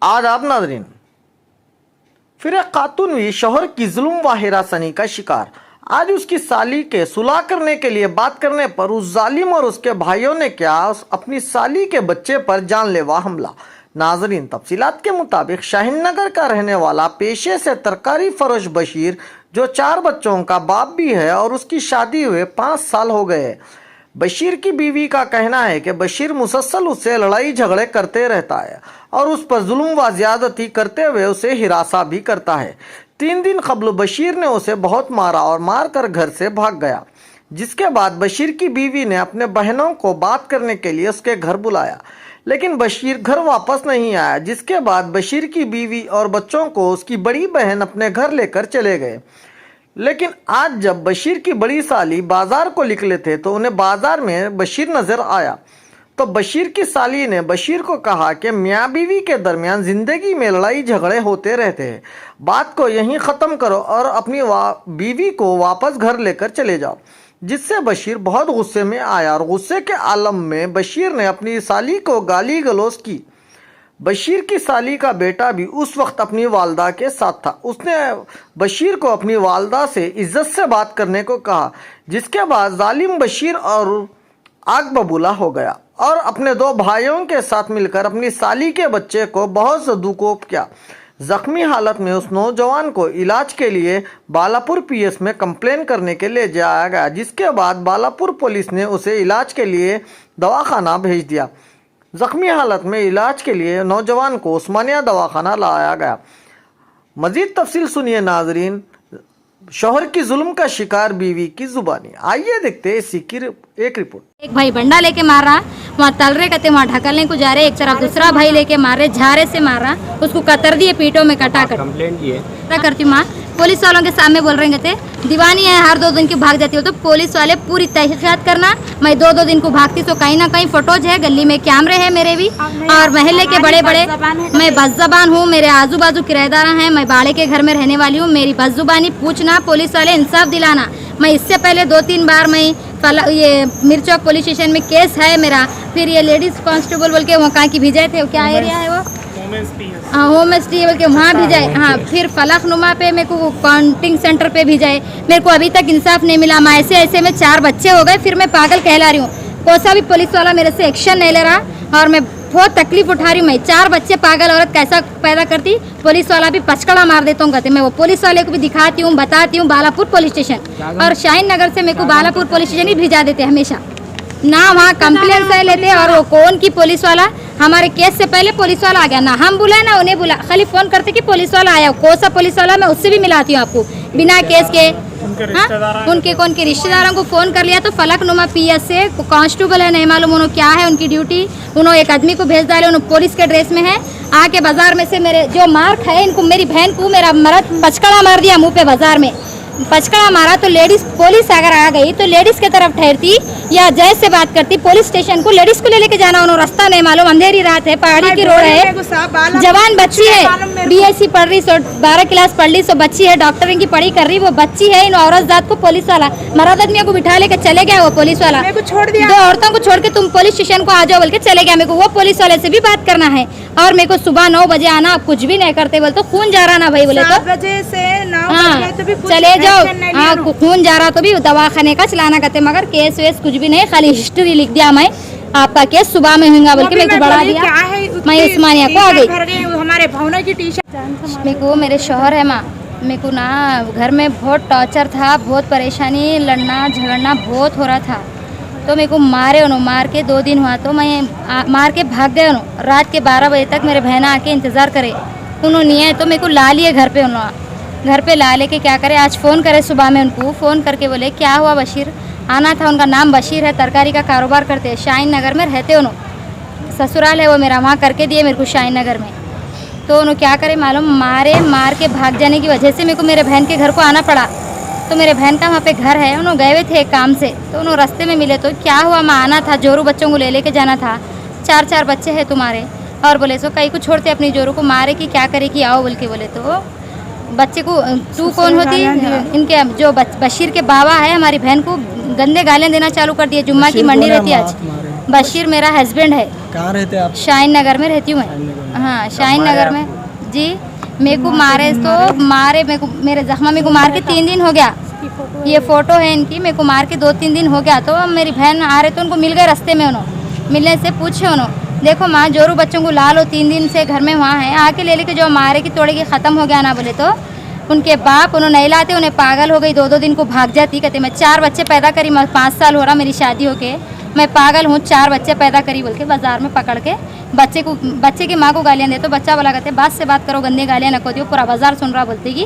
आदाब नाज़रीन। फिर एक खातून हुई शौहर की जुल्म व हिरासनी का शिकार। आज उसकी साली के सुलह करने के लिए बात करने पर उस जालिम और उसके भाइयों ने किया अपनी साली के बच्चे पर जानलेवा हमला। नाजरीन, तफसीलात के मुताबिक शाहीन नगर का रहने वाला पेशे से तरकारी फरोश बशीर, जो 4 बच्चों का बाप भी है और उसकी शादी हुए 5 साल हो गए। बशीर की बीवी का कहना है कि बशीर मुसलसल उससे लड़ाई झगड़े करते रहता है और उस पर जुल्म व ज्यादती करते हुए उसे हिरासा भी करता है। 3 दिन कबल बशीर ने उसे बहुत मारा और मार कर घर से भाग गया, जिसके बाद बशीर की बीवी ने अपने बहनों को बात करने के लिए उसके घर बुलाया, लेकिन बशीर घर वापस नहीं आया। जिसके बाद बशीर की बीवी और बच्चों को उसकी बड़ी बहन अपने घर लेकर चले गए। लेकिन आज जब बशीर की बड़ी साली बाजार को निकले थे तो उन्हें बाजार में बशीर नजर आया। तो बशीर की साली ने बशीर को कहा कि मियाँ बीवी के दरमियान जिंदगी में लड़ाई झगड़े होते रहते हैं, बात को यहीं ख़त्म करो और अपनी बीवी को वापस घर लेकर चले जाओ। जिससे बशीर बहुत गुस्से में आया और गुस्से के आलम में बशीर ने अपनी साली को गाली गलौज की। बशीर की साली का बेटा भी उस वक्त अपनी वालदा के साथ था। उसने बशीर को अपनी वालदा से इज्जत से बात करने को कहा, जिसके बाद जालिम बशीर और आग बबूला हो गया और अपने 2 भाइयों के साथ मिलकर अपनी साली के बच्चे को बहुत सदुकोप किया। जख्मी हालत में उस नौजवान को इलाज के लिए बालापुर पीएस में कंप्लेन करने के लिए जाया गया, जिसके बाद बालापुर पुलिस ने उसे इलाज के लिए दवाखाना भेज दिया। जख्मी हालत में इलाज के लिए नौजवान को उस्मानिया दवाखाना लाया गया। मजीद तफसील सुनिए नाजरीन, शौहर की जुल्म का शिकार बीवी की जुबानी। आइए देखते हैं इसी की एक रिपोर्ट। एक भाई बंडा लेके मार रहा, वहाँ तल रहे कहते वहाँ ढकलने को जा रहे, एक तरफ दूसरा भाई लेके मार रहे, झारे से मार रहा, उसको कतर दिए पीठों में कटा कर कंप्लेंट की है। क्या करती हूँ माँ, पुलिस वालों के सामने बोल रहे कहते दीवानी है, हर 2 दिन की भाग जाती हो। तो पुलिस वाले पूरी तहकीकात करना, मैं 2-2 दिन को भागती तो कहीं ना कहीं फोटोज है, गली में कैमरे है मेरे भी, और महल्ले के बड़े बड़े, मैं बदजुबान हूँ, मेरे आजू बाजू किराएदार हैं, मैं बाड़े के घर में रहने वाली हूँ, मेरी बदजुबानी पूछना, पुलिस वाले इंसाफ दिलाना। मैं इससे पहले 2-3 बार मैं ये मिर्चौक पुलिस स्टेशन में केस है मेरा, फिर ये लेडीज कांस्टेबल बोल के वहाँ कहाँ की भेजे थे, क्या एरिया है वो, होम एसटी बोल के वहाँ भी जाए, हाँ, फिर फलकनुमा पे मेरे को काउंटिंग सेंटर पे भी जाए, मेरे को अभी तक इंसाफ नहीं मिला। मैं ऐसे में 4 बच्चे हो गए, फिर मैं पागल कहला रही हूँ। कोसा भी पुलिस वाला मेरे से एक्शन नहीं ले रहा और मैं बहुत तकलीफ उठा रही हूँ। मैं 4 बच्चे, पागल औरत कैसा पैदा करती, पुलिस वाला भी पचकड़ा मार देता हूँ कहते। मैं वो पुलिस वाले को भी दिखाती हूँ, बताती हूँ, बालापुर पुलिस स्टेशन और शाहीन नगर से मेरे को बालापुर पुलिस स्टेशन ही भेजा देते हमेशा ना, वहाँ कंप्लेन से लेते। और वो कौन की पुलिस वाला, हमारे केस से पहले पुलिस वाला आ गया, ना हम बुलाए ना उन्हें बुला, खाली फोन करते कि पुलिस वाला आया। कौन सा पुलिस वाला, मैं उससे भी मिलाती हूँ आपको बिना केस के। उनके कौन के रिश्तेदारों को फोन कर लिया तो फलकनुमा पीएस से कांस्टेबल है, नहीं मालूम उन्होंने क्या है उनकी ड्यूटी, उन्होंने एक आदमी को भेज डाले, उन्होंने पुलिस के ड्रेस में है, आके बाजार में से मेरे जो मार खाए इनको, मेरी बहन को मेरा मर्द पचकड़ा मार दिया मुँह पे, बाजार में पचकड़ा मारा। तो लेडीज पुलिस अगर आ गई तो लेडीज की तरफ ठहरती या जैसे से बात करती, पुलिस स्टेशन को लेडीज को लेके जाना, उन्होंने रास्ता नहीं मालूम, अंधेरी रात है, पहाड़ी की रोड है, जवान बच्ची है, बीएससी पढ़ रही, 12 क्लास पढ़ ली, बच्ची है, डॉक्टरिंग की पढ़ी कर रही, वो बच्ची है। इन औरत जात को पुलिस वाला मर्द आदमी को बिठा लेके चले गया, वो पुलिस वाला 2 औरतों को छोड़ के तुम पुलिस स्टेशन को आ जाओ बोल के चले गया। मेरे को वो पुलिस वाले से भी बात करना है और मेरे को सुबह 9 बजे आना, आप कुछ भी नहीं करते बोले तो खून जा रहा ना भाई बोले तो बजे से 9 हाँ बजे तो भी चले जाओ, हाँ खून जा रहा तो भी दवाखाने का चलाना करते, मगर केस वेस कुछ भी नहीं, खाली हिस्ट्री लिख दिया मैं आपका केस सुबह में होगा बोल के मेरे को बढ़ा दिया। मैं उस्मानिया को आ गई। हमारे भावना की टी-शर्ट मेरे को मेरे शौहर है माँ, मेरे को ना घर में बहुत टॉर्चर था, बहुत परेशानी, लड़ना झगड़ना बहुत हो रहा था। तो मेरे को मारे उन्होंने, मार के 2 दिन हुआ तो मैं मार के भाग गए उन्होंने। रात के 12 बजे तक मेरे बहना आके इंतज़ार करे, उन्होंने नहीं है तो मेरे को ला लिए घर पे। उन्होंने घर पे ला लेके क्या करे, आज फ़ोन करे सुबह में, उनको फ़ोन करके बोले क्या हुआ बशीर, आना था। उनका नाम बशीर है, तरकारी का कारोबार करते हैं, शाहीन नगर में रहते उन्होंने, ससुराल है वो मेरा, वहाँ करके दिए मेरे को शाहीन नगर में। तो उन्होंने क्या करे मालूम, मार के भाग जाने की वजह से मेरे को मेरे बहन के घर को आना पड़ा। तो मेरे बहन का वहाँ पे घर है, उन्होंने गए हुए थे काम से, तो उन्होंने रास्ते में मिले तो क्या हुआ, मैं आना था, जोरू बच्चों को लेके जाना था, 4 बच्चे हैं तुम्हारे, और बोले सो कहीं को छोड़ते अपनी जोरू को, मारे कि क्या करे कि आओ बोल के बोले। तो बच्चे को तू कौन होती, इनके जो बशीर के बाबा है, हमारी बहन को गंदे गालियाँ देना चालू कर दिए। जुम्मा की मंडी रहती है आज, बशीर मेरा हस्बैंड है, कहाँ रहते आप? शाहीन नगर में रहती हूँ मैं। हाँ शाहीन नगर में जी। मेरे को मारे मेरे को मेरे जख्मा मेरे को मार के 3 दिन हो गया। ये फोटो है इनकी, मेरे को मार के 2-3 दिन हो गया। तो मेरी बहन आ रहे तो उनको मिल गए रास्ते में, उन्होंने मिलने से पूछे उन्होंने, देखो माँ जोरू बच्चों को ला लो, 3 दिन से घर में वहाँ है, आके ले लेके जो मारे की तोड़े की ख़त्म हो गया ना। बोले तो उनके बाप उन्होंने नहीं लाते, उन्हें पागल हो गई, 2-2 दिन को भाग जाती। कहते मैं 4 बच्चे पैदा करी, 5 साल हो रहा मेरी शादी होके, मैं पागल हूँ, 4 बच्चे पैदा करी बोल के बाजार में पकड़ के बच्चे की माँ को गालियाँ दे। तो बच्चा बोला कहते बात से बात करो, गंदे गालियाँ नको दियो, पूरा बाजार सुन रहा, बोलती कि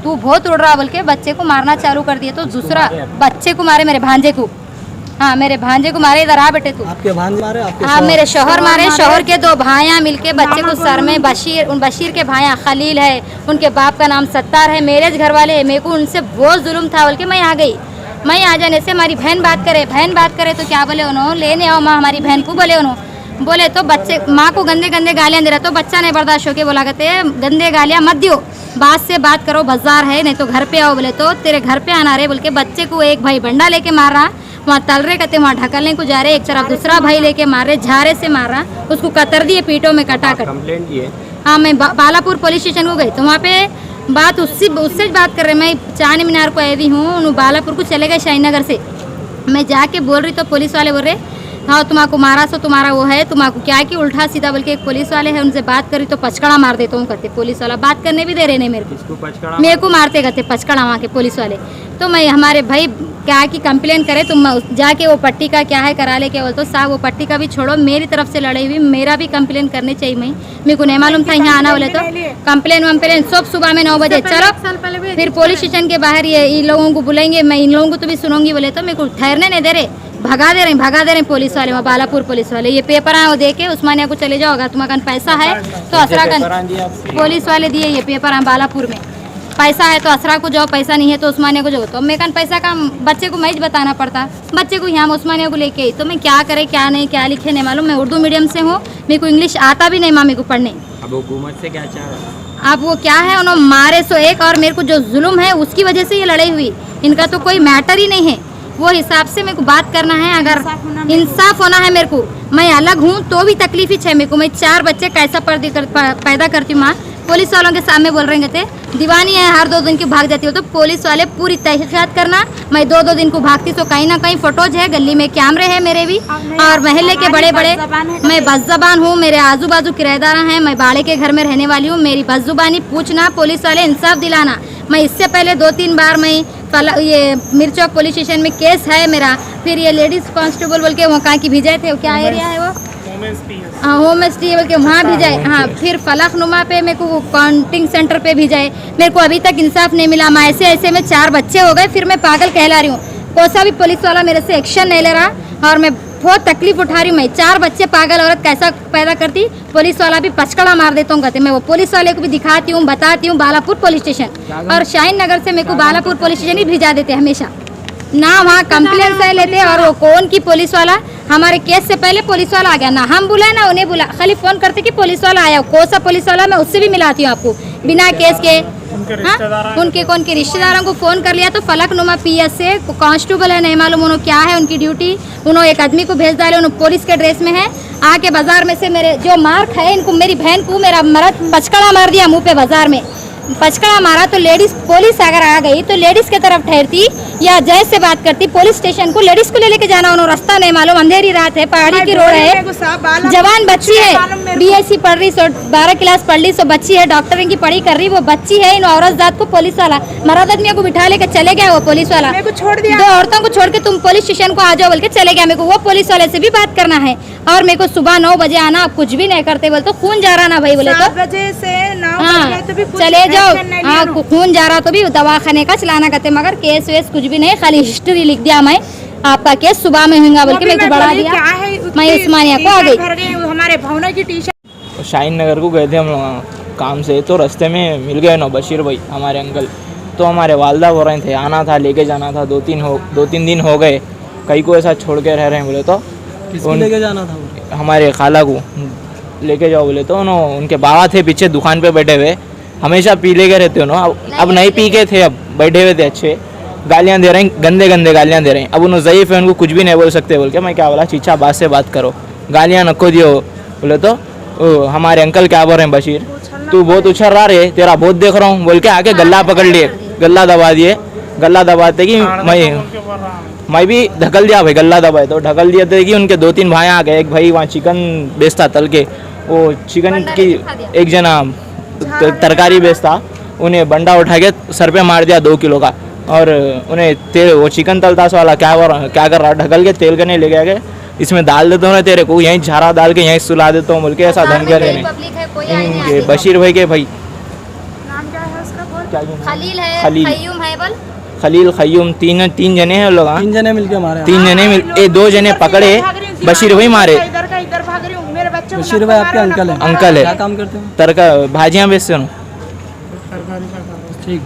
तू बहुत उड़ रहा बोल के बच्चे को मारना चालू कर दिए। तो दूसरा बच्चे को मारे, मेरे भांजे को, हाँ मेरे भांजे को मारे। इधर आ बेटे तू। आपके भांजे मारे? आपके हाँ मेरे शोहर मारे, शोहर के 2 भाइयाँ मिलके बच्चे को सर में, बशीर के भाइयाँ खलील है, उनके बाप का नाम सत्तार है, मेरे घर वाले है। मेरे को उनसे बहुत जुल्म था बोल के मैं आ गई। मैं आ जाने से हमारी बहन बात करे तो क्या बोले उन्होंने, लेने आओ माँ हमारी बहन को, बोले उन्होंने। बोले तो बच्चे माँ को गंदे गालियाँ दे रहा, तो बच्चा ने बर्दाश्त होके बोला कहते गंदे गालियाँ मत दियो, बात से बात करो, बाजार है नहीं तो घर पे आओ। बोले तो तेरे घर पे आना रहे बोल के बच्चे को एक भाई बंडा लेके मार रहा, वहाँ तल रहे कहते वहाँ ढकलने को जा रहे, एक तरफ दूसरा भाई लेके मार रहे, झारे से मार रहा, उसको कतर दिए पीठों में कटा कर। कंप्लेंट की है? हाँ मैं बालापुर पुलिस स्टेशन को गई तो वहाँ पे बात उससे बात कर रहे। मैं चांद मीनार को आई हुई हूँ, बालापुर को चले गए शाहीन नगर से। मैं जाके बोल रही तो पुलिस वाले बोल रहे हाँ तुम्हारा मारा सो तुम्हारा वो है, तुम्हारा क्या कि उल्टा सीधा बोल के एक पुलिस वाले है, उनसे बात करी तो पचकड़ा मार देता हूँ करते। पुलिस वाला बात करने भी दे रहे नहीं मेरे को, मेरे को मारते करते पचकड़ा वहाँ के पुलिस वाले। तो मैं हमारे भाई क्या कि कंप्लेन करे तुम जाके वो पट्टी का क्या है करा ले के बोलते। साहब वो पट्टी का भी छोड़ो, मेरी तरफ से लड़ाई हुई, मेरा भी कंप्लेन करनी चाहिए। मेरे को नहीं मालूम था यहाँ आना बोले तो कंप्लेन सब सुबह में 9 बजे चलो फिर पुलिस स्टेशन के बाहर ये इन लोगों को बुलाएंगे, मैं इन लोगों को तो भी सुनूंगी बोले तो मेरे को ठहरने नहीं दे रहे, भगा दे रहे पुलिस वाले, वहाँ बालापुर पुलिस वाले। ये पेपर आए वो दे के उस्मानिया को चले जाओ, अगर तुम्हारे पैसा है तो असरागंज पुलिस वाले दिए ये पेपर आए बालापुर में, पैसा है तो असरा को जाओ, पैसा नहीं है तो उस्मानिया को जाओ। तो मेरे पैसा का बच्चे को मैच बताना पड़ता, बच्चे को यहाँ उस्मानिया को लेके आई। तो मैं क्या करे क्या नहीं क्या लिखे नहीं मालूम। मैं उर्दू मीडियम से हूँ, मेरे को इंग्लिश आता भी नहीं माँ मेरे को पढ़ने। अब हुकूमत से क्या चाह रहा है? अब वो क्या है उन्होंने मारे सो एक, और मेरे को जो जुल्म है उसकी वजह से ये लड़ाई हुई, इनका तो कोई मैटर ही नहीं है। वो हिसाब से मेरे को बात करना है, अगर इंसाफ होना है मेरे को। मैं अलग हूँ तो भी तकलीफ ही है मेरे को। मैं 4 बच्चे कैसा पैदा करती हूँ माँ, पुलिस वालों के सामने बोल रहे थे दीवानी है, हर 2 दिन की भाग जाती हो। तो पुलिस वाले पूरी तहकीकात करना, मैं 2-2 दिन को भागती तो कहीं ना कहीं फोटोज है, गली में कैमरे हैं मेरे भी, और महल्ले के बड़े मैं बदजुबान हूँ, मेरे आजू बाजू किराएदार हैं, मैं बाड़े के घर में रहने वाली हूँ, मेरी बदजुबानी पूछना, पुलिस वाले इंसाफ दिलाना। मैं इससे पहले 2-3 बार मैं ये मिर्चौक पुलिस स्टेशन में केस है मेरा, फिर ये लेडीज कांस्टेबल बोल के वो कहाँ की भिजाए थे, क्या एरिया है वो होम स्टे बोल के वहाँ भी जाए। हाँ फिर फलकनुमा पे मेरे को काउंटिंग सेंटर पे भी जाए, मेरे को अभी तक इंसाफ नहीं मिला। मैं ऐसे में 4 बच्चे हो गए, फिर मैं पागल कहला रही हूँ। कोसा भी पुलिस वाला मेरे से एक्शन नहीं ले रहा और मैं बहुत तकलीफ उठा रही हूँ। मैं 4 बच्चे पागल औरत कैसा पैदा करती, पुलिस वाला भी पचकड़ा मार देता हूँ कहते। मैं वो पुलिस वाले को भी दिखाती हूँ, बताती हूँ बालापुर पुलिस स्टेशन, और शाहीन नगर से मेरे को बालापुर पुलिस स्टेशन ही भिजा देते हमेशा ना, वहाँ कंप्लेन सही लेते। और वो कौन की पुलिस वाला, हमारे केस से पहले पुलिस वाला आ गया, ना हम बुलाए ना उन्हें बुला, खाली फोन करते कि पुलिस वाला आया। कौन सा पुलिस वाला, मैं उससे भी मिलाती हूँ आपको बिना केस के। उनके कौन के रिश्तेदारों को फोन कर लिया तो फलकनुमा PS से कांस्टेबल है, नहीं मालूम उन्होंने क्या है उनकी ड्यूटी, उन्होंने एक आदमी को भेज डाले, उन्होंने पुलिस के ड्रेस में है, आके बाजार में से मेरे जो मार्क है इनको, मेरी बहन को मेरा मर्द पचकड़ा मार दिया मुँह पे, बाजार में पचकड़ा मारा। तो लेडीज पुलिस अगर आ गई तो लेडीज के तरफ ठहरती या जय से बात करती, पुलिस स्टेशन को लेडीज को लेके जाना, उन्होंने रास्ता नहीं मालूम, अंधेरी रात है, पहाड़ी की रोड है, जवान बच्ची है, BSc पढ़ रही, 12 क्लास पढ़ ली, सो बच्ची है, डॉक्टरिंग की पढ़ी कर रही, वो बच्ची है। इन औरत जात को पुलिस वाला मर्द आदमियों को बिठा लेके चले गया, वो पुलिस वाला छोड़ दिया, 2 औरतों को छोड़ के तुम पुलिस स्टेशन को आ जाओ बोल के चले गया। मेरे को वो पुलिस वाले से भी बात करना है, और मेरे को सुबह 9 बजे आना, कुछ भी नहीं करते बोले तो खून जा रहा ना भाई बोले तो 7 बजे से 9 हाँ बजे तो भी चले जाओ, हाँ खून जा रहा तो भी दवाखाने का चलाना करते, मगर केस वेस कुछ भी नहीं, खाली हिस्ट्री लिख दिया मैं आपका केस सुबह में होगा बोल के मेरे को बढ़ा दिया। मैं उस्मानिया को आ गई। हमारे भावना की टी-शर्ट शाहीन नगर को गए थे हम लोग काम से, तो रास्ते में मिल गए ना बशीर भाई हमारे अंकल। तो हमारे वालदा बोल रहे थे आना था, लेके जाना था, 2-3 दिन हो गए, कहीं को ऐसा छोड़ के रह रहे हैं बोले तो लेके जाना था, हमारे खाला को लेके जाओ बोले तो उनके बाबा थे पीछे दुकान पे बैठे हुए, हमेशा पी लेके रहते हो ना, अब नहीं पी के थे, अब बैठे हुए थे अच्छे, गालियाँ दे रहे हैं, गंदे गालियाँ दे रहे हैं। अब उन्होंने ज़ईफ़ है, उनको कुछ भी नहीं बोल सकते बोल के मैं क्या बोला, चीचा बात से बात करो, गालियाँ नको दियो। बोले तो हमारे अंकल क्या बोल रहे हैं, बशीर तू बहुत उछल रहा रे, तेरा बहुत देख रहा हूँ बोल के आके गला पकड़ लिए, गला दबा दिए। गला दबाते कि मैं भी ढकल दिया भाई, गला दबाए तो ढकल दिया थे कि उनके 2-3 भाई आ गए। एक भाई वहाँ चिकन बेचता तल के, वो चिकन की एक जना तरकारी बेचता, उन्हें बंडा उठा के सर पे मार दिया 2 किलो का। और उन्हें तेल, वो चिकन तलता से वाला क्या कर रहा, ढकल के तेल करने ले गए, इसमें डाल देता हूँ तेरे को, यहीं झारा डाल के यहीं सुला देता हूँ बोल के ऐसा धमकी दे रहे बशीर भाई के भाई। नाम क्या है उसका बोल? क्या नाम? खलील है, खलील। खयूम है बोल। खलील खयूम, तीन जने हैं लोग। हाँ 3 जने मिलके मारे। 3 जने मिल, 2 जने पकड़े, बशीर भाई मारे। इधर का इधर भाग रही हूँ, मेरे बच्चे को बशीर नक्को भाई मारो, आपके अंकल है? अंकल है। क्या काम करते हो? तरका भाजियाँ बेचते हो। ठीक।